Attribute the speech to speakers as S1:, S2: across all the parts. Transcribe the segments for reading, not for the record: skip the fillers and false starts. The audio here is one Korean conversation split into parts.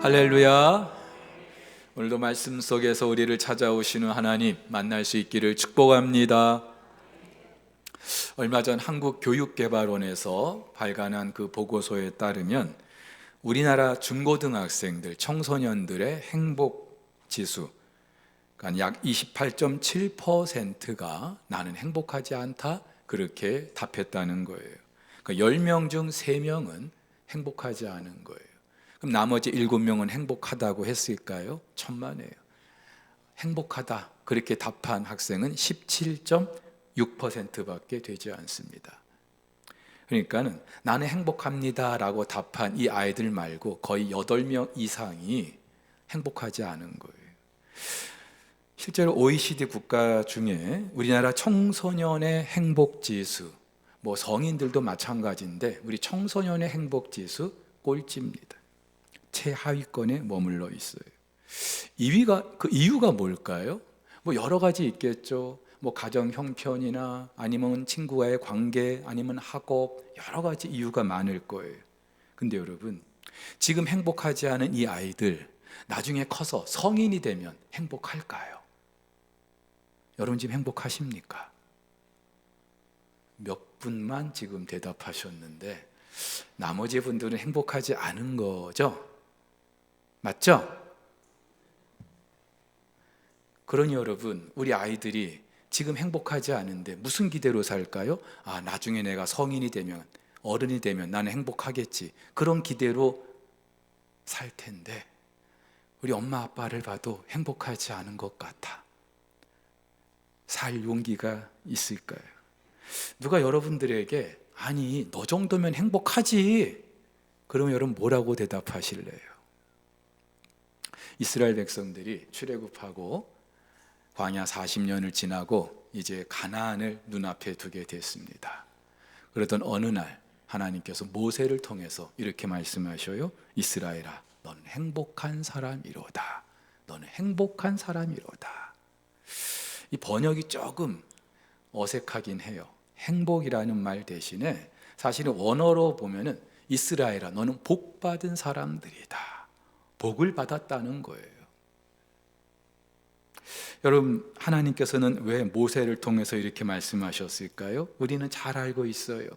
S1: 할렐루야. 오늘도 말씀 속에서 우리를 찾아오시는 하나님 만날 수 있기를 축복합니다. 얼마 전 한국교육개발원에서 발간한 그 보고서에 따르면 우리나라 중고등학생들, 청소년들의 행복지수 약 28.7%가 나는 행복하지 않다, 그렇게 답했다는 거예요. 그러니까 10명 중 3명은 행복하지 않은 거예요. 그럼 나머지 7명은 행복하다고 했을까요? 천만에요. 행복하다 그렇게 답한 학생은 17.6%밖에 되지 않습니다. 그러니까는 나는 행복합니다 라고 답한 이 아이들 말고 거의 8명 이상이 행복하지 않은 거예요. 실제로 OECD 국가 중에 우리나라 청소년의 행복지수, 성인들도 마찬가지인데 우리 청소년의 행복지수 꼴찌입니다. 최하위권에 머물러 있어요. 2위가, 그 이유가 뭘까요? 여러 가지 있겠죠. 가정 형편이나 아니면 친구와의 관계, 아니면 학업, 여러 가지 이유가 많을 거예요. 근데 여러분, 지금 행복하지 않은 이 아이들 나중에 커서 성인이 되면 행복할까요? 여러분 지금 행복하십니까? 몇 분만 지금 대답하셨는데 나머지 분들은 행복하지 않은 거죠? 맞죠? 그러니 여러분, 우리 아이들이 지금 행복하지 않은데 무슨 기대로 살까요? 나중에 내가 성인이 되면, 어른이 되면 나는 행복하겠지, 그런 기대로 살 텐데 우리 엄마 아빠를 봐도 행복하지 않은 것 같아. 살 용기가 있을까요? 누가 여러분들에게 아니 너 정도면 행복하지, 그러면 여러분 뭐라고 대답하실래요? 이스라엘 백성들이 출애굽하고 광야 40년을 지나고 이제 가나안을 눈앞에 두게 됐습니다. 그러던 어느 날 하나님께서 모세를 통해서 이렇게 말씀하셔요. 이스라엘아, 너는 행복한 사람이로다. 너는 행복한 사람이로다. 이 번역이 조금 어색하긴 해요. 행복이라는 말 대신에 사실은 원어로 보면은 이스라엘아, 너는 복받은 사람들이다. 복을 받았다는 거예요. 여러분, 하나님께서는 왜 모세를 통해서 이렇게 말씀하셨을까요? 우리는 잘 알고 있어요.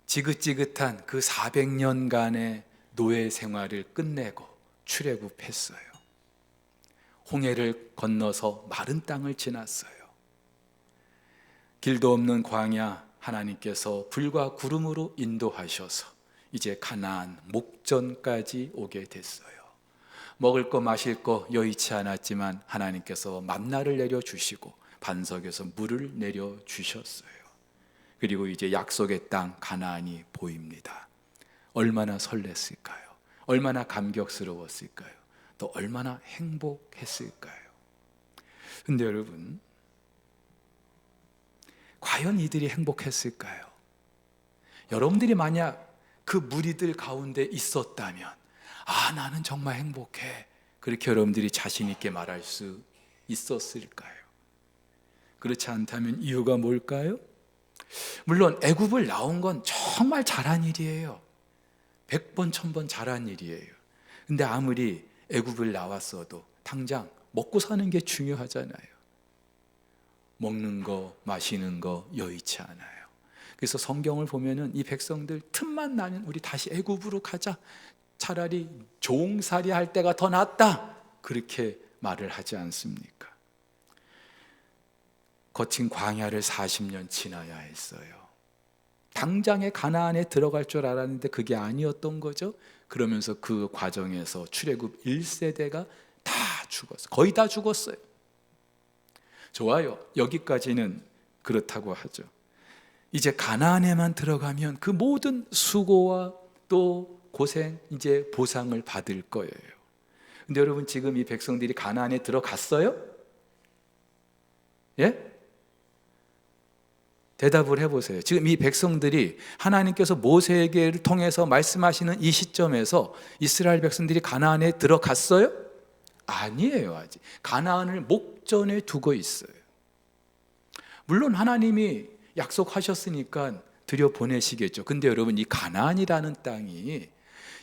S1: 지긋지긋한 그 400년간의 노예 생활을 끝내고 출애굽했어요. 홍해를 건너서 마른 땅을 지났어요. 길도 없는 광야, 하나님께서 불과 구름으로 인도하셔서 이제 가나안 목전까지 오게 됐어요. 먹을 거 마실 거 여의치 않았지만 하나님께서 만나를 내려주시고 반석에서 물을 내려주셨어요. 그리고 이제 약속의 땅 가나안이 보입니다. 얼마나 설렜을까요? 얼마나 감격스러웠을까요? 또 얼마나 행복했을까요? 근데 여러분, 과연 이들이 행복했을까요? 여러분들이 만약 그 무리들 가운데 있었다면 나는 정말 행복해, 그렇게 여러분들이 자신 있게 말할 수 있었을까요? 그렇지 않다면 이유가 뭘까요? 물론 애굽을 나온 건 정말 잘한 일이에요. 100번 1000번 잘한 일이에요. 근데 아무리 애굽을 나왔어도 당장 먹고 사는 게 중요하잖아요. 먹는 거 마시는 거 여의치 않아요. 그래서 성경을 보면은 이 백성들 틈만 나면 우리 다시 애굽으로 가자, 차라리 종살이 할 때가 더 낫다, 그렇게 말을 하지 않습니까? 거친 광야를 40년 지나야 했어요. 당장에 가나안에 들어갈 줄 알았는데 그게 아니었던 거죠. 그러면서 그 과정에서 출애굽 1세대가 다 죽었어요. 거의 다 죽었어요. 좋아요, 여기까지는 그렇다고 하죠. 이제 가나안에만 들어가면 그 모든 수고와 또 고생, 이제 보상을 받을 거예요. 근데 여러분, 지금 이 백성들이 가나안에 들어갔어요? 예? 대답을 해보세요. 지금 이 백성들이 하나님께서 모세에게를 통해서 말씀하시는 이 시점에서 이스라엘 백성들이 가나안에 들어갔어요? 아니에요. 아직 가나안을 목전에 두고 있어요. 물론 하나님이 약속하셨으니까 들여보내시겠죠. 근데 여러분, 이 가나안이라는 땅이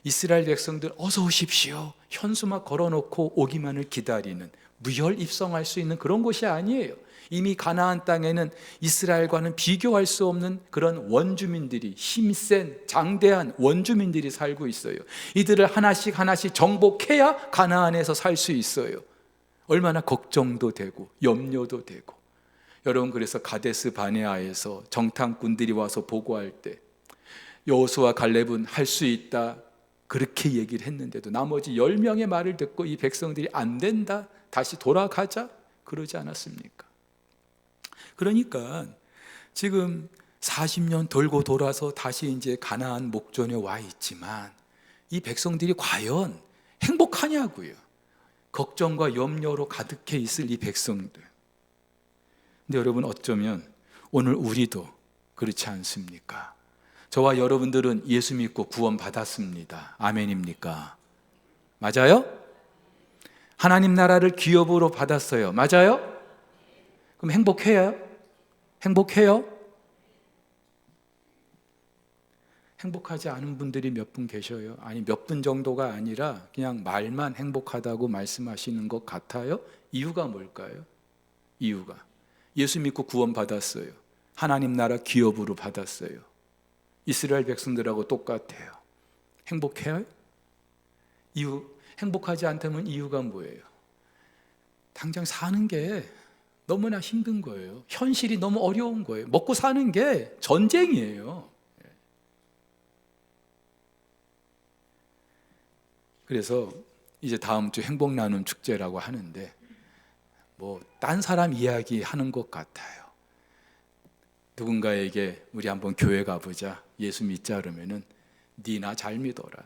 S1: 이스라엘 백성들 어서 오십시오, 현수막 걸어놓고 오기만을 기다리는, 무혈 입성할 수 있는 그런 곳이 아니에요. 이미 가나안 땅에는 이스라엘과는 비교할 수 없는 그런 원주민들이, 힘센 장대한 원주민들이 살고 있어요. 이들을 하나씩 하나씩 정복해야 가나안에서 살 수 있어요. 얼마나 걱정도 되고 염려도 되고. 여러분, 그래서 가데스 바네아에서 정탐꾼들이 와서 보고할 때 여호수아 갈렙은 할 수 있다 그렇게 얘기를 했는데도 나머지 10명의 말을 듣고 이 백성들이 안 된다, 다시 돌아가자 그러지 않았습니까? 그러니까 지금 40년 돌고 돌아서 다시 이제 가나안 목전에 와 있지만 이 백성들이 과연 행복하냐고요. 걱정과 염려로 가득해 있을 이 백성들. 근데 여러분, 어쩌면 오늘 우리도 그렇지 않습니까? 저와 여러분들은 예수 믿고 구원 받았습니다. 아멘입니까? 맞아요? 하나님 나라를 기업으로 받았어요. 맞아요? 그럼 행복해요? 행복해요? 행복하지 않은 분들이 몇 분 계셔요. 아니, 몇 분 정도가 아니라 그냥 말만 행복하다고 말씀하시는 것 같아요. 이유가 뭘까요? 이유가 예수 믿고 구원 받았어요. 하나님 나라 기업으로 받았어요. 이스라엘 백성들하고 똑같아요. 행복해요? 이유, 행복하지 않다면 이유가 뭐예요? 당장 사는 게 너무나 힘든 거예요. 현실이 너무 어려운 거예요. 먹고 사는 게 전쟁이에요. 그래서 이제 다음 주 행복 나눔 축제라고 하는데 딴 사람 이야기 하는 것 같아요. 누군가에게 우리 한번 교회 가보자, 예수 믿자 그러면은 니 나 잘 믿어라,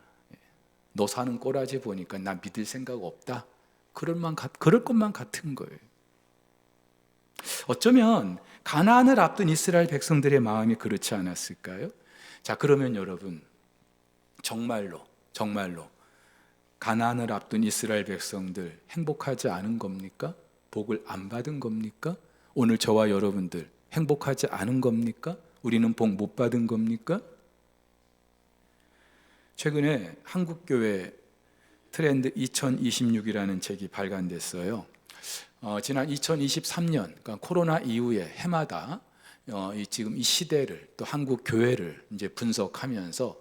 S1: 너 사는 꼬라지 보니까 나 믿을 생각 없다, 그럴 것만 같은 거예요. 어쩌면 가나안을 앞둔 이스라엘 백성들의 마음이 그렇지 않았을까요? 자, 그러면 여러분, 정말로 가나안을 앞둔 이스라엘 백성들 행복하지 않은 겁니까? 복을 안 받은 겁니까? 오늘 저와 여러분들 행복하지 않은 겁니까? 우리는 복 못 받은 겁니까? 최근에 한국교회 트렌드 2026이라는 책이 발간됐어요. 지난 2023년, 그러니까 코로나 이후에 해마다 지금 이 시대를, 또 한국 교회를 이제 분석하면서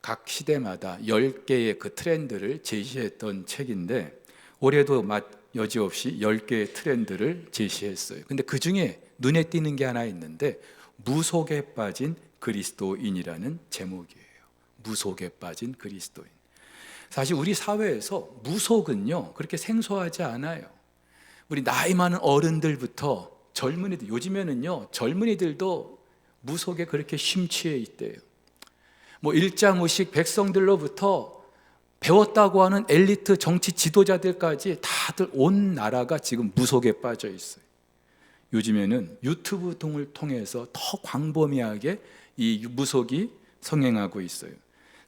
S1: 각 시대마다 10개의 그 트렌드를 제시했던 책인데, 올해도 여지없이 10개의 트렌드를 제시했어요. 근데 그 중에 눈에 띄는 게 하나 있는데, 무속에 빠진 그리스도인이라는 제목이에요. 무속에 빠진 그리스도인. 사실 우리 사회에서 무속은요, 그렇게 생소하지 않아요. 우리 나이 많은 어른들부터 젊은이들, 요즘에는요 젊은이들도 무속에 그렇게 심취해 있대요. 일자무식 백성들로부터 배웠다고 하는 엘리트 정치 지도자들까지 다들 온 나라가 지금 무속에 빠져 있어요. 요즘에는 유튜브 등을 통해서 더 광범위하게 이 무속이 성행하고 있어요.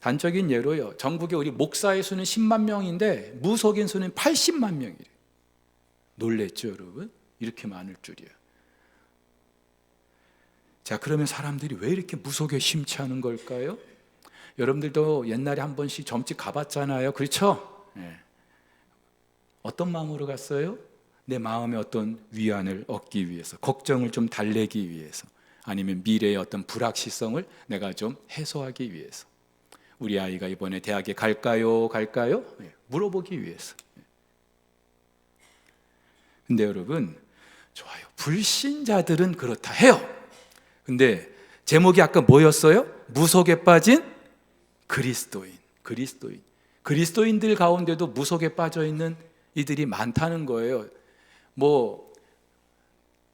S1: 단적인 예로요, 전국에 우리 목사의 수는 10만 명인데 무속인 수는 80만 명이래요. 놀랬죠, 여러분? 이렇게 많을 줄이야. 자, 그러면 사람들이 왜 이렇게 무속에 심취하는 걸까요? 여러분들도 옛날에 한 번씩 점집 가봤잖아요, 그렇죠? 네. 어떤 마음으로 갔어요? 내 마음의 어떤 위안을 얻기 위해서, 걱정을 좀 달래기 위해서, 아니면 미래의 어떤 불확실성을 내가 좀 해소하기 위해서. 우리 아이가 이번에 대학에 갈까요? 네. 물어보기 위해서. 근데 여러분, 좋아요, 불신자들은 그렇다 해요. 근데 제목이 아까 뭐였어요? 무속에 빠진 그리스도인. 그리스도인들 가운데도 무속에 빠져 있는 이들이 많다는 거예요.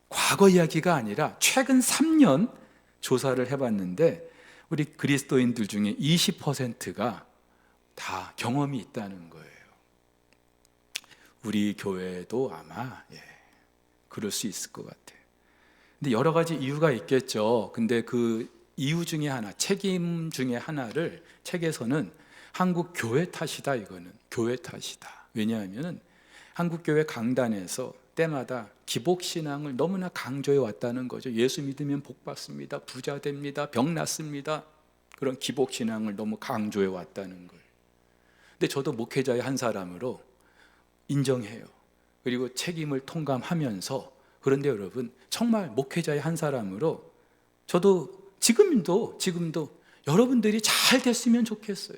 S1: 과거 이야기가 아니라 최근 3년 조사를 해봤는데, 우리 그리스도인들 중에 20%가 다 경험이 있다는 거예요. 우리 교회도 아마 그럴 수 있을 것 같아요. 근데 여러 가지 이유가 있겠죠. 근데 그 이유 중에 하나, 책임 중에 하나를 책에서는 한국 교회 탓이다, 이거는 교회 탓이다. 왜냐하면 한국 교회 강단에서 때마다 기복신앙을 너무나 강조해 왔다는 거죠. 예수 믿으면 복 받습니다, 부자 됩니다, 병 낫습니다. 그런 기복신앙을 너무 강조해 왔다는 거예요. 근데 저도 목회자의 한 사람으로 인정해요. 그리고 책임을 통감하면서, 그런데 여러분, 정말 목회자의 한 사람으로 저도 지금도 여러분들이 잘 됐으면 좋겠어요.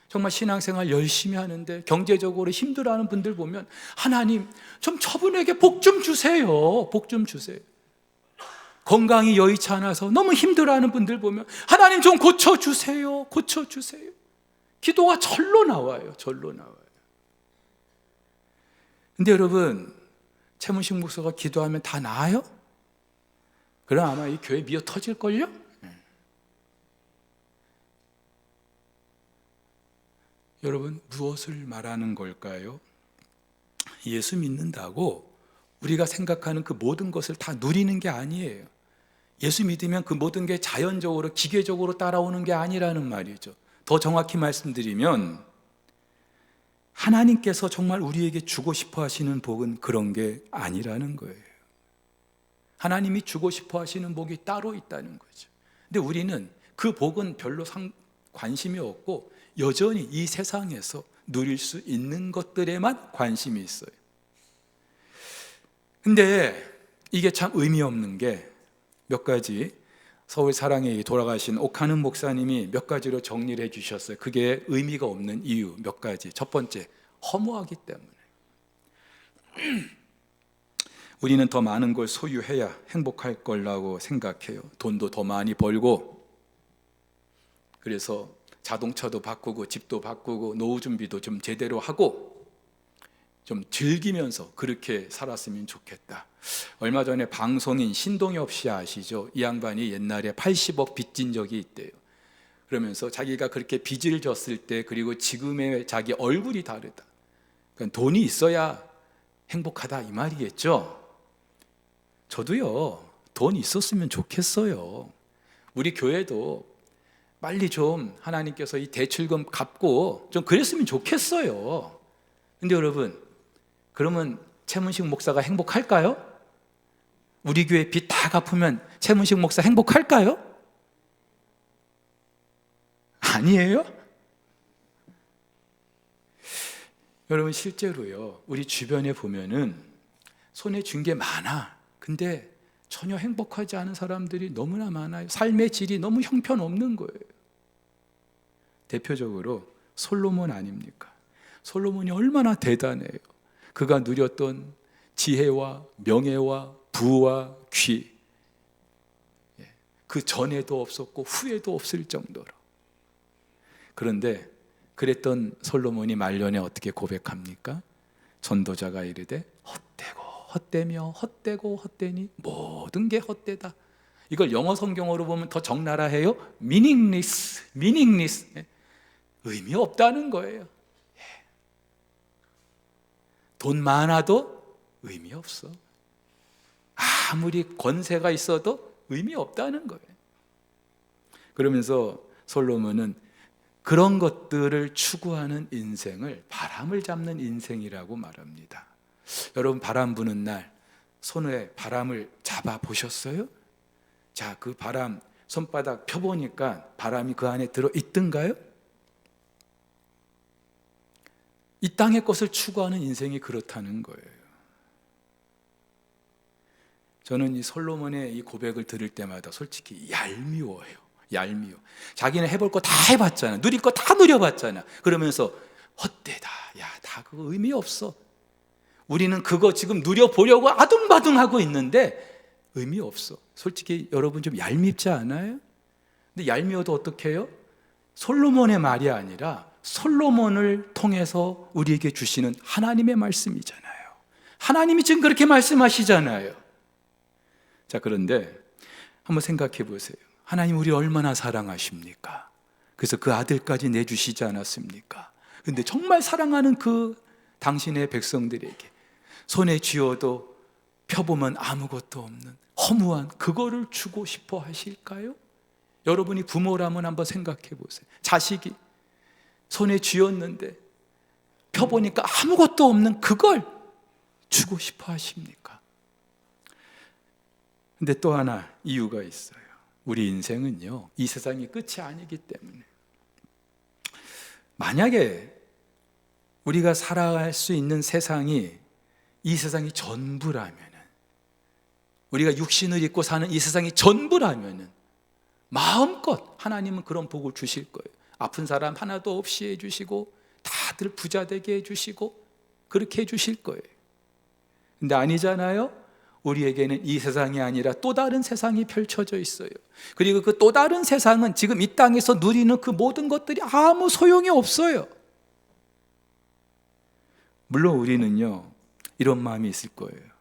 S1: 정말 신앙생활 열심히 하는데 경제적으로 힘들어하는 분들 보면, 하나님 좀 저분에게 복 좀 주세요. 복 좀 주세요. 건강이 여의치 않아서 너무 힘들어하는 분들 보면, 하나님 좀 고쳐주세요. 고쳐주세요. 기도가 절로 나와요. 절로 나와요. 근데 여러분, 최문식 목사가 기도하면 다 나아요? 그럼 아마 이 교회 미어 터질걸요? 여러분, 무엇을 말하는 걸까요? 예수 믿는다고 우리가 생각하는 그 모든 것을 다 누리는 게 아니에요. 예수 믿으면 그 모든 게 자연적으로 기계적으로 따라오는 게 아니라는 말이죠. 더 정확히 말씀드리면, 하나님께서 정말 우리에게 주고 싶어 하시는 복은 그런 게 아니라는 거예요. 하나님이 주고 싶어 하시는 복이 따로 있다는 거죠. 근데 우리는 그 복은 별로 관심이 없고, 여전히 이 세상에서 누릴 수 있는 것들에만 관심이 있어요. 근데 이게 참 의미 없는 게 몇 가지, 서울 사랑에 돌아가신 옥하는 목사님이 몇 가지로 정리를 해주셨어요. 그게 의미가 없는 이유 몇 가지. 첫 번째, 허무하기 때문에. 우리는 더 많은 걸 소유해야 행복할 거라고 생각해요. 돈도 더 많이 벌고, 그래서 자동차도 바꾸고 집도 바꾸고 노후 준비도 좀 제대로 하고 좀 즐기면서 그렇게 살았으면 좋겠다. 얼마 전에 방송인 신동엽 씨 아시죠? 이 양반이 옛날에 80억 빚진 적이 있대요. 그러면서 자기가 그렇게 빚을 졌을 때, 그리고 지금의 자기 얼굴이 다르다. 그러니까 돈이 있어야 행복하다 이 말이겠죠. 저도요, 돈 있었으면 좋겠어요. 우리 교회도 빨리 좀 하나님께서 이 대출금 갚고 좀 그랬으면 좋겠어요. 근데 여러분, 그러면 최문식 목사가 행복할까요? 우리 교회 빚 다 갚으면 최문식 목사 행복할까요? 아니에요? 여러분, 실제로요, 우리 주변에 보면은 손에 쥔 게 많아. 근데 전혀 행복하지 않은 사람들이 너무나 많아요. 삶의 질이 너무 형편없는 거예요. 대표적으로 솔로몬 아닙니까? 솔로몬이 얼마나 대단해요. 그가 누렸던 지혜와 명예와 부와 귀, 그 전에도 없었고 후에도 없을 정도로. 그런데 그랬던 솔로몬이 말년에 어떻게 고백합니까? 전도자가 이르되 헛되고 헛되며 헛되고 헛되니 모든 게 헛되다. 이걸 영어 성경으로 보면 더 적나라해요. meaningless. 의미 없다는 거예요. 돈 많아도 의미 없어. 아무리 권세가 있어도 의미 없다는 거예요. 그러면서 솔로몬은 그런 것들을 추구하는 인생을 바람을 잡는 인생이라고 말합니다. 여러분, 바람 부는 날 손에 바람을 잡아 보셨어요? 자, 그 바람 손바닥 펴보니까 바람이 그 안에 들어 있던가요? 이 땅의 것을 추구하는 인생이 그렇다는 거예요. 저는 이 솔로몬의 이 고백을 들을 때마다 솔직히 얄미워해요. 얄미워. 자기는 해볼 거 다 해봤잖아. 누릴 거 다 누려봤잖아. 그러면서 헛되다. 야, 다 그거 의미 없어. 우리는 그거 지금 누려보려고 아둥바둥하고 있는데 의미 없어. 솔직히 여러분 좀 얄밉지 않아요? 근데 얄미워도 어떻게 해요? 솔로몬의 말이 아니라 솔로몬을 통해서 우리에게 주시는 하나님의 말씀이잖아요. 하나님이 지금 그렇게 말씀하시잖아요. 자, 그런데 한번 생각해 보세요. 하나님 우리 얼마나 사랑하십니까? 그래서 그 아들까지 내주시지 않았습니까? 근데 정말 사랑하는 그 당신의 백성들에게 손에 쥐어도 펴보면 아무것도 없는 허무한 그거를 주고 싶어 하실까요? 여러분이 부모라면 한번 생각해 보세요. 자식이 손에 쥐었는데 펴보니까 아무것도 없는 그걸 주고 싶어 하십니까? 근데 또 하나 이유가 있어요. 우리 인생은요, 이 세상이 끝이 아니기 때문에 만약에 우리가 살아갈 수 있는 세상이 이 세상이 전부라면, 우리가 육신을 입고 사는 이 세상이 전부라면 마음껏 하나님은 그런 복을 주실 거예요. 아픈 사람 하나도 없이 해주시고 다들 부자 되게 해주시고 그렇게 해주실 거예요. 근데 아니잖아요. 우리에게는 이 세상이 아니라 또 다른 세상이 펼쳐져 있어요. 그리고 그 또 다른 세상은 지금 이 땅에서 누리는 그 모든 것들이 아무 소용이 없어요. 물론 우리는요, 이런 마음이 있을 거예요.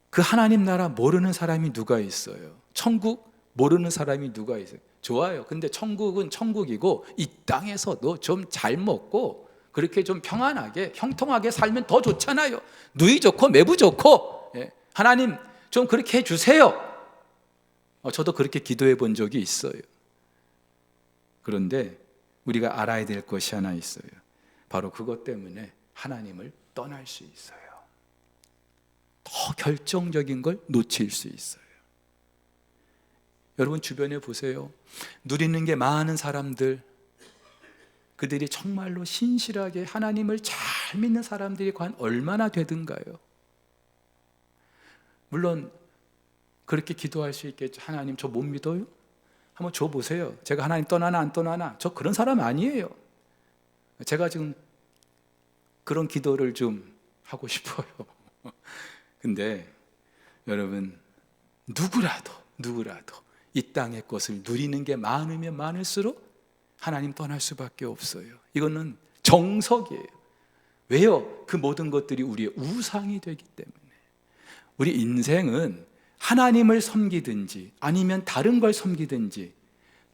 S1: 그 하나님 나라 모르는 사람이 누가 있어요? 천국 모르는 사람이 누가 있어요? 좋아요. 근데 천국은 천국이고 이 땅에서도 좀 잘 먹고 그렇게 좀 평안하게 형통하게 살면 더 좋잖아요. 누이 좋고 매부 좋고, 하나님 좀 그렇게 해주세요. 저도 그렇게 기도해 본 적이 있어요. 그런데 우리가 알아야 될 것이 하나 있어요. 바로 그것 때문에 하나님을 떠날 수 있어요. 더 결정적인 걸 놓칠 수 있어요. 여러분 주변에 보세요. 누리는 게 많은 사람들, 그들이 정말로 신실하게 하나님을 잘 믿는 사람들이 과연 얼마나 되든가요? 물론 그렇게 기도할 수 있겠죠. 하나님 저 못 믿어요? 한번 줘 보세요. 제가 하나님 떠나나 안 떠나나, 저 그런 사람 아니에요. 제가 지금 그런 기도를 좀 하고 싶어요. 근데 여러분, 누구라도 이 땅의 것을 누리는 게 많으면 많을수록 하나님 떠날 수밖에 없어요. 이거는 정석이에요. 왜요? 그 모든 것들이 우리의 우상이 되기 때문에. 우리 인생은 하나님을 섬기든지 아니면 다른 걸 섬기든지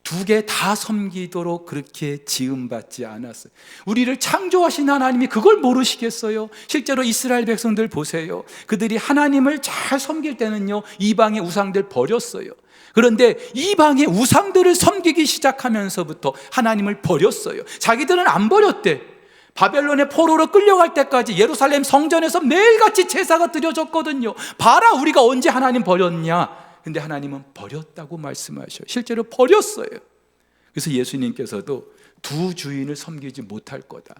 S1: 두 개 다 섬기도록 그렇게 지음받지 않았어요. 우리를 창조하신 하나님이 그걸 모르시겠어요? 실제로 이스라엘 백성들 보세요. 그들이 하나님을 잘 섬길 때는요, 이방의 우상들 버렸어요. 그런데 이방의 우상들을 섬기기 시작하면서부터 하나님을 버렸어요. 자기들은 안 버렸대. 바벨론의 포로로 끌려갈 때까지 예루살렘 성전에서 매일같이 제사가 드려졌거든요. 봐라, 우리가 언제 하나님 버렸냐? 근데 하나님은 버렸다고 말씀하셔요. 실제로 버렸어요. 그래서 예수님께서도 두 주인을 섬기지 못할 거다.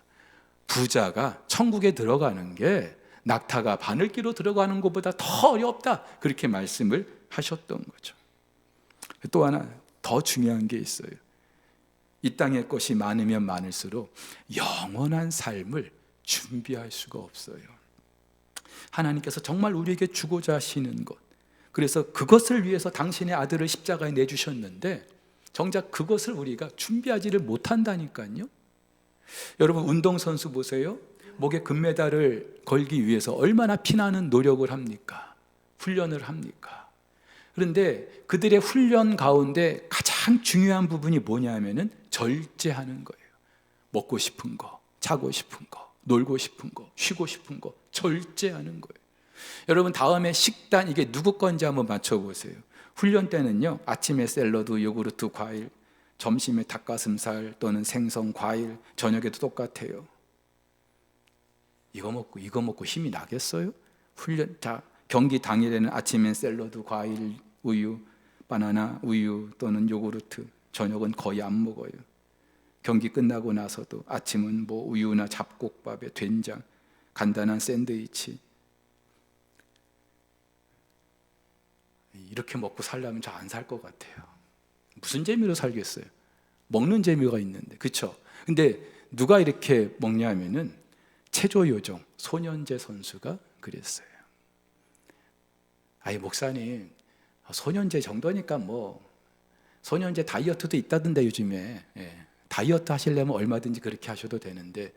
S1: 부자가 천국에 들어가는 게 낙타가 바늘기로 들어가는 것보다 더 어렵다. 그렇게 말씀을 하셨던 거죠. 또 하나 더 중요한 게 있어요. 이 땅의 것이 많으면 많을수록 영원한 삶을 준비할 수가 없어요. 하나님께서 정말 우리에게 주고자 하시는 것, 그래서 그것을 위해서 당신의 아들을 십자가에 내주셨는데 정작 그것을 우리가 준비하지를 못한다니까요. 여러분 운동선수 보세요. 목에 금메달을 걸기 위해서 얼마나 피나는 노력을 합니까? 훈련을 합니까? 그런데 그들의 훈련 가운데 가장 중요한 부분이 뭐냐면은 절제하는 거예요. 먹고 싶은 거, 자고 싶은 거, 놀고 싶은 거, 쉬고 싶은 거 절제하는 거예요. 여러분 다음에 식단 이게 누구 건지 한번 맞춰보세요. 훈련 때는요, 아침에 샐러드, 요구르트, 과일, 점심에 닭가슴살 또는 생선, 과일, 저녁에도 똑같아요. 이거 먹고 힘이 나겠어요? 훈련, 자, 경기 당일에는 아침엔 샐러드, 과일, 우유, 바나나, 우유 또는 요구르트, 저녁은 거의 안 먹어요. 경기 끝나고 나서도 아침은 뭐 우유나 잡곡밥에 된장, 간단한 샌드위치. 이렇게 먹고 살려면 저 안 살 것 같아요. 무슨 재미로 살겠어요? 먹는 재미가 있는데, 그렇죠? 근데 누가 이렇게 먹냐면은 체조요정 손현재 선수가 그랬어요. 아이 목사님, 손현재 정도니까 뭐 손현재 다이어트도 있다던데 요즘에. 다이어트 하시려면 얼마든지 그렇게 하셔도 되는데,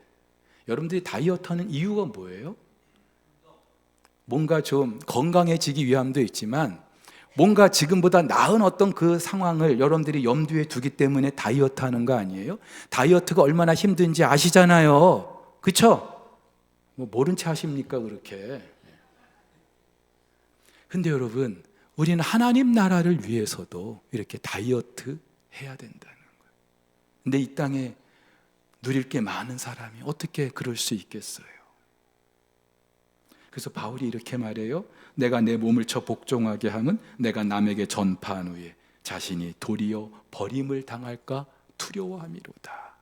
S1: 여러분들이 다이어트 하는 이유가 뭐예요? 뭔가 좀 건강해지기 위함도 있지만 뭔가 지금보다 나은 어떤 그 상황을 여러분들이 염두에 두기 때문에 다이어트 하는 거 아니에요? 다이어트가 얼마나 힘든지 아시잖아요. 그렇죠? 뭐 모른 채 하십니까 그렇게? 근데 여러분, 우리는 하나님 나라를 위해서도 이렇게 다이어트 해야 된다는 거예요. 근데 이 땅에 누릴 게 많은 사람이 어떻게 그럴 수 있겠어요? 그래서 바울이 이렇게 말해요. 내가 내 몸을 쳐 복종하게 함은 내가 남에게 전파한 후에 자신이 도리어 버림을 당할까 두려워함이로다.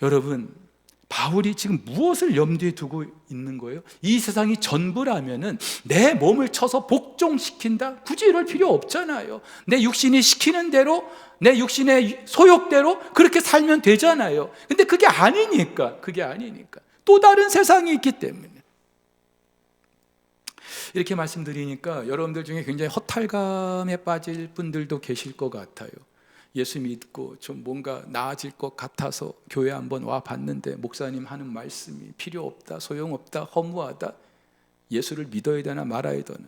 S1: 여러분, 바울이 지금 무엇을 염두에 두고 있는 거예요? 이 세상이 전부라면은 내 몸을 쳐서 복종시킨다? 굳이 이럴 필요 없잖아요. 내 육신이 시키는 대로, 내 육신의 소욕대로 그렇게 살면 되잖아요. 근데 그게 아니니까. 또 다른 세상이 있기 때문에. 이렇게 말씀드리니까 여러분들 중에 굉장히 허탈감에 빠질 분들도 계실 것 같아요. 예수 믿고 좀 뭔가 나아질 것 같아서 교회 한번 와 봤는데 목사님 하는 말씀이 필요 없다, 소용없다, 허무하다. 예수를 믿어야 되나 말아야 되나.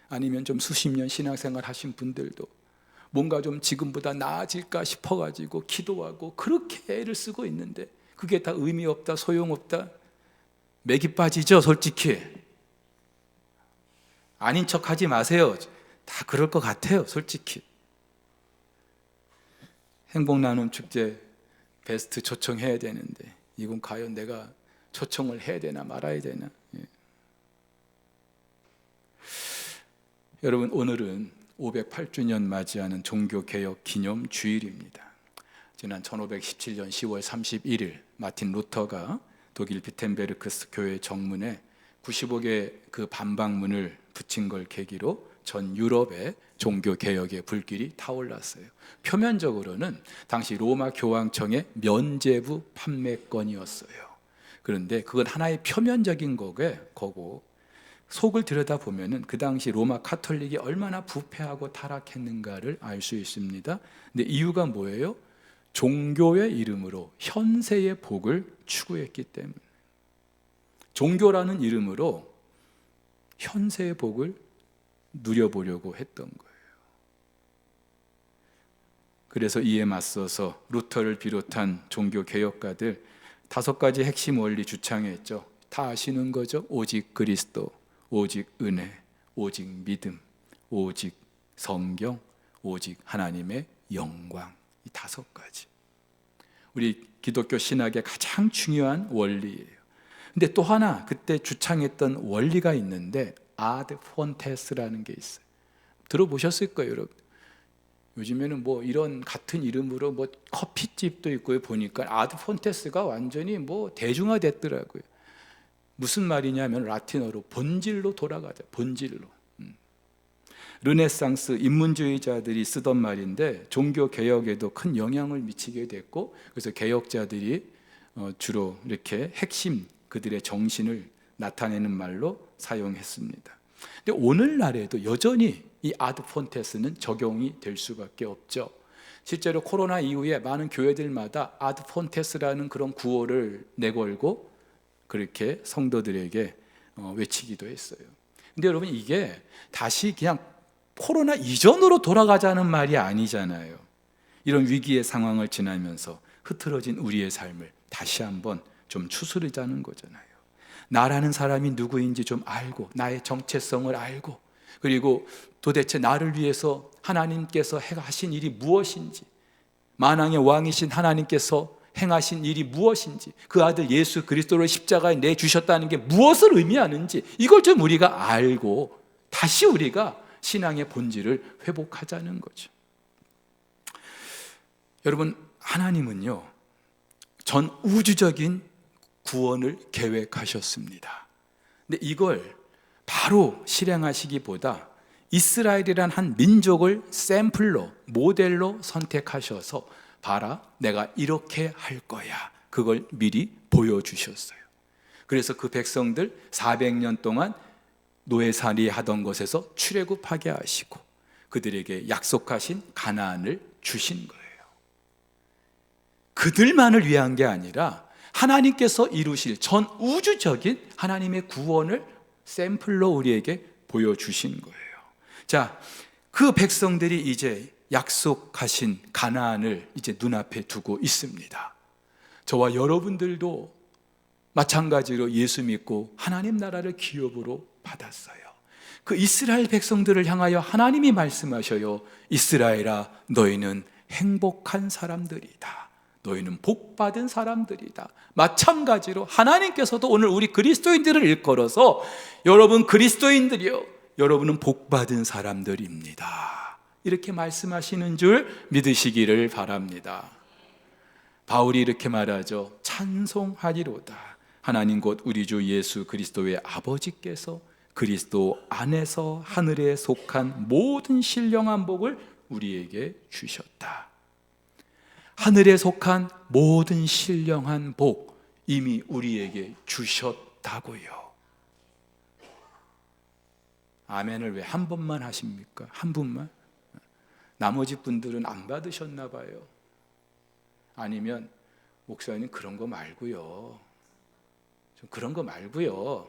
S1: 아니면 좀 수십 년 신앙생활 하신 분들도 뭔가 좀 지금보다 나아질까 싶어가지고 기도하고 그렇게 애를 쓰고 있는데 그게 다 의미 없다, 소용없다. 맥이 빠지죠, 솔직히. 아닌 척 하지 마세요. 다 그럴 것 같아요, 솔직히. 행복나눔 축제 베스트 초청해야 되는데 이건 과연 내가 초청을 해야 되나 말아야 되나. 여러분, 오늘은 508주년 맞이하는 종교개혁 기념 주일입니다. 지난 1517년 10월 31일 마틴 루터가 독일 비텐베르크스 교회 정문에 95개 그 반박문을 붙인 걸 계기로 전 유럽에 종교개혁의 불길이 타올랐어요. 표면적으로는 당시 로마 교황청의 면죄부 판매건이었어요. 그런데 그건 하나의 표면적인 거고 속을 들여다보면 그 당시 로마 카톨릭이 얼마나 부패하고 타락했는가를 알 수 있습니다. 근데 이유가 뭐예요? 종교의 이름으로 현세의 복을 추구했기 때문에. 종교라는 이름으로 현세의 복을 누려보려고 했던 거예요. 그래서 이에 맞서서 루터를 비롯한 종교개혁가들 5가지 핵심 원리 주창했죠. 다 아시는 거죠? 오직 그리스도, 오직 은혜, 오직 믿음, 오직 성경, 오직 하나님의 영광. 이 5가지. 우리 기독교 신학의 가장 중요한 원리예요. 근데 또 하나 그때 주창했던 원리가 있는데 아드 폰테스라는 게 있어요. 들어보셨을 거예요, 여러분. 요즘에는 뭐 이런 같은 이름으로 뭐 커피집도 있고요. 보니까 아드 폰테스가 완전히 뭐 대중화됐더라고요. 무슨 말이냐면 라틴어로 본질로 돌아가자. 본질로. 르네상스 인문주의자들이 쓰던 말인데 종교 개혁에도 큰 영향을 미치게 됐고, 그래서 개혁자들이 주로 이렇게 핵심 그들의 정신을 나타내는 말로 사용했습니다. 근데 오늘날에도 여전히 이 아드 폰테스는 적용이 될 수밖에 없죠. 실제로 코로나 이후에 많은 교회들마다 아드 폰테스라는 그런 구호를 내걸고 그렇게 성도들에게 외치기도 했어요. 근데 여러분, 이게 다시 그냥 코로나 이전으로 돌아가자는 말이 아니잖아요. 이런 위기의 상황을 지나면서 흐트러진 우리의 삶을 다시 한번 좀 추스르자는 거잖아요. 나라는 사람이 누구인지 좀 알고, 나의 정체성을 알고, 그리고 도대체 나를 위해서 하나님께서 하신 일이 무엇인지, 만왕의 왕이신 하나님께서 행하신 일이 무엇인지, 그 아들 예수 그리스도를 십자가에 내주셨다는 게 무엇을 의미하는지, 이걸 좀 우리가 알고 다시 우리가 신앙의 본질을 회복하자는 거죠. 여러분, 하나님은요, 전 우주적인 구원을 계획하셨습니다. 근데 이걸 바로 실행하시기보다 이스라엘이란 한 민족을 샘플로, 모델로 선택하셔서 봐라, 내가 이렇게 할 거야. 그걸 미리 보여주셨어요. 그래서 그 백성들 400년 동안 노예살이 하던 곳에서 출애굽하게 하시고 그들에게 약속하신 가나안을 주신 거예요. 그들만을 위한 게 아니라 하나님께서 이루실 전 우주적인 하나님의 구원을 샘플로 우리에게 보여주신 거예요. 자, 그 백성들이 이제 약속하신 가나안을 이제 눈앞에 두고 있습니다. 저와 여러분들도 마찬가지로 예수 믿고 하나님 나라를 기업으로 받았어요. 그 이스라엘 백성들을 향하여 하나님이 말씀하셔요. 이스라엘아, 너희는 행복한 사람들이다. 너희는 복받은 사람들이다. 마찬가지로 하나님께서도 오늘 우리 그리스도인들을 일컬어서 여러분 그리스도인들이요, 여러분은 복받은 사람들입니다. 이렇게 말씀하시는 줄 믿으시기를 바랍니다. 바울이 이렇게 말하죠. 찬송하리로다. 하나님 곧 우리 주 예수 그리스도의 아버지께서 그리스도 안에서 하늘에 속한 모든 신령한 복을 우리에게 주셨다. 하늘에 속한 모든 신령한 복 이미 우리에게 주셨다고요. 아멘을 왜 한 번만 하십니까? 한 분만? 나머지 분들은 안 받으셨나 봐요. 아니면 목사님 그런 거 말고요. 좀 그런 거 말고요.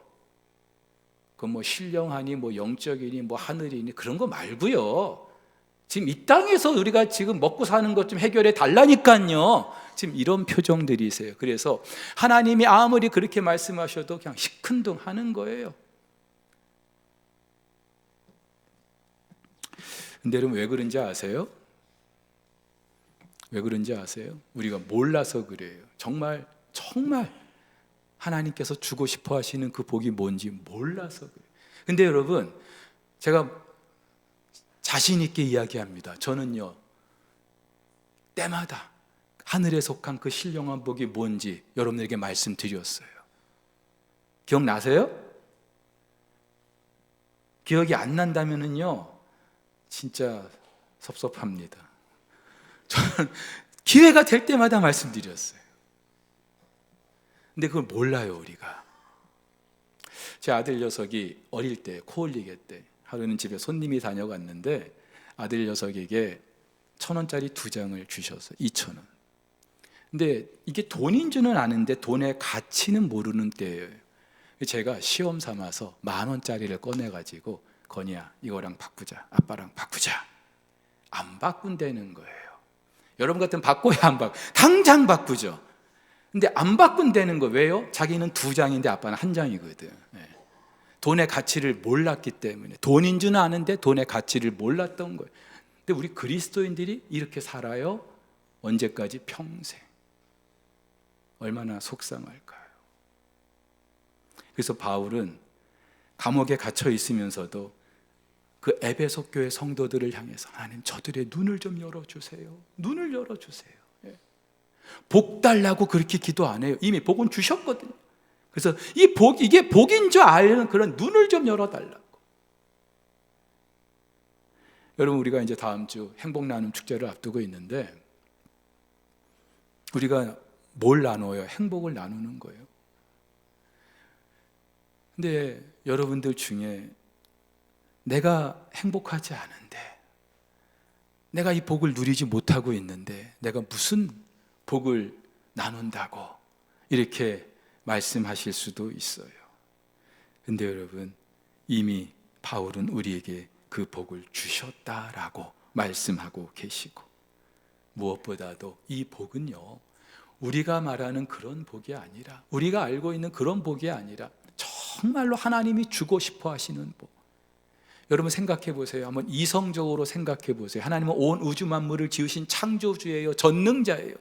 S1: 그 뭐 신령하니 뭐 영적이니 뭐 하늘이니 그런 거 말고요. 지금 이 땅에서 우리가 지금 먹고 사는 것 좀 해결해 달라니까요. 지금 이런 표정들이세요. 그래서 하나님이 아무리 그렇게 말씀하셔도 그냥 시큰둥하는 거예요. 근데 여러분 왜 그런지 아세요? 왜 그런지 아세요? 우리가 몰라서 그래요. 정말 하나님께서 주고 싶어 하시는 그 복이 뭔지 몰라서 그래요. 근데 여러분 제가 자신 있게 이야기합니다. 저는요 때마다 하늘에 속한 그 신령한 복이 뭔지 여러분에게 말씀드렸어요. 기억나세요? 기억이 안 난다면은요 진짜 섭섭합니다. 저는 기회가 될 때마다 말씀드렸어요. 근데 그걸 몰라요 우리가. 제 아들 녀석이 어릴 때 코올리게 때 하루는 집에 손님이 다녀갔는데 아들 녀석에게 1,000원짜리 2장을 주셨어요. 2,000원. 근데 이게 돈인 줄은 아는데 돈의 가치는 모르는 때예요. 제가 시험 삼아서 10,000원짜리를 꺼내가지고 건이야 이거랑 바꾸자, 아빠랑 바꾸자. 안 바꾼다는 거예요. 여러분 같으면 바꿔야 안 바꿔. 당장 바꾸죠. 근데 안 바꾼다는 거 왜요? 자기는 2장인데 아빠는 1장이거든. 돈의 가치를 몰랐기 때문에. 돈인 줄은 아는데 돈의 가치를 몰랐던 거예요. 근데 우리 그리스도인들이 이렇게 살아요. 언제까지? 평생. 얼마나 속상할까요? 그래서 바울은 감옥에 갇혀 있으면서도 그 에베소 교회 성도들을 향해서 하나님 저들의 눈을 좀 열어주세요. 눈을 열어주세요. 복 달라고 그렇게 기도 안 해요. 이미 복은 주셨거든요. 그래서 이게 복인 줄 아는 그런 눈을 좀 열어달라고. 여러분 우리가 이제 다음 주 행복 나눔 축제를 앞두고 있는데 우리가 뭘 나눠요? 행복을 나누는 거예요. 근데 여러분들 중에 내가 행복하지 않은데 내가 이 복을 누리지 못하고 있는데 내가 무슨 복을 나눈다고 이렇게 말씀하실 수도 있어요. 근데 여러분 이미 바울은 우리에게 그 복을 주셨다라고 말씀하고 계시고 무엇보다도 이 복은요 우리가 말하는 그런 복이 아니라 우리가 알고 있는 그런 복이 아니라 정말로 하나님이 주고 싶어 하시는 복. 여러분 생각해 보세요. 한번 이성적으로 생각해 보세요. 하나님은 온 우주 만물을 지으신 창조주예요. 전능자예요.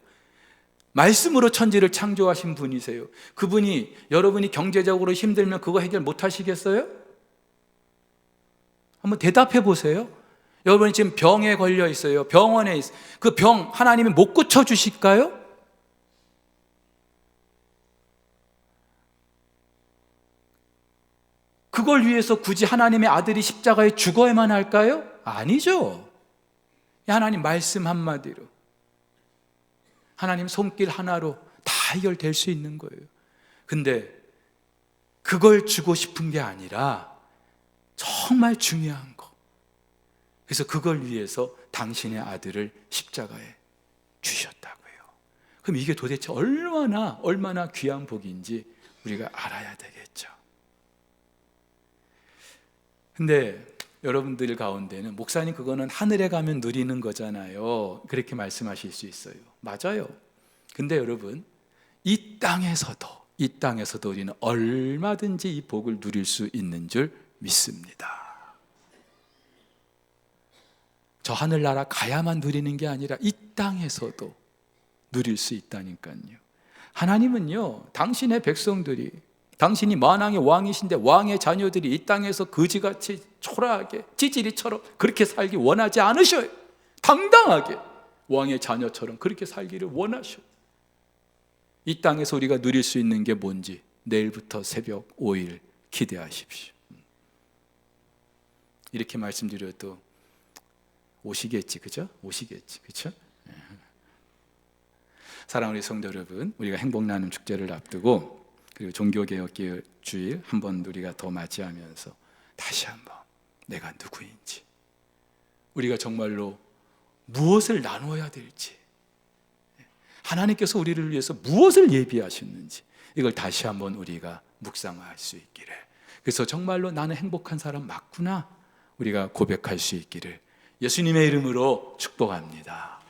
S1: 말씀으로 천지를 창조하신 분이세요. 그분이 여러분이 경제적으로 힘들면 그거 해결 못 하시겠어요? 한번 대답해 보세요. 여러분이 지금 병에 걸려 있어요. 병원에 있어요. 그 병 하나님이 못 고쳐 주실까요? 그걸 위해서 굳이 하나님의 아들이 십자가에 죽어야만 할까요? 아니죠. 하나님 말씀 한마디로 하나님 손길 하나로 다 해결될 수 있는 거예요. 근데 그걸 주고 싶은 게 아니라 정말 중요한 거. 그래서 그걸 위해서 당신의 아들을 십자가에 주셨다고요. 그럼 이게 도대체 얼마나 귀한 복인지 우리가 알아야 되겠죠. 근데 여러분들 가운데는 목사님 그거는 하늘에 가면 누리는 거잖아요. 그렇게 말씀하실 수 있어요. 맞아요. 근데 여러분 이 땅에서도 우리는 얼마든지 이 복을 누릴 수 있는 줄 믿습니다. 저 하늘나라 가야만 누리는 게 아니라 이 땅에서도 누릴 수 있다니까요. 하나님은요 당신의 백성들이 당신이 만왕의 왕이신데 왕의 자녀들이 이 땅에서 거지같이 초라하게 찌질이처럼 그렇게 살기 원하지 않으셔요. 당당하게 왕의 자녀처럼 그렇게 살기를 원하셔요. 이 땅에서 우리가 누릴 수 있는 게 뭔지 내일부터 새벽 5일 기대하십시오. 이렇게 말씀드려도 오시겠지, 그죠? 오시겠지, 그죠? 사랑하는 우리 성도 여러분, 우리가 행복 나눔 축제를 앞두고 그리고 종교개혁 주일 한 번 우리가 더 맞이하면서 다시 한번 내가 누구인지, 우리가 정말로 무엇을 나누어야 될지, 하나님께서 우리를 위해서 무엇을 예비하셨는지 이걸 다시 한번 우리가 묵상할 수 있기를, 그래서 정말로 나는 행복한 사람 맞구나 우리가 고백할 수 있기를 예수님의 이름으로 축복합니다.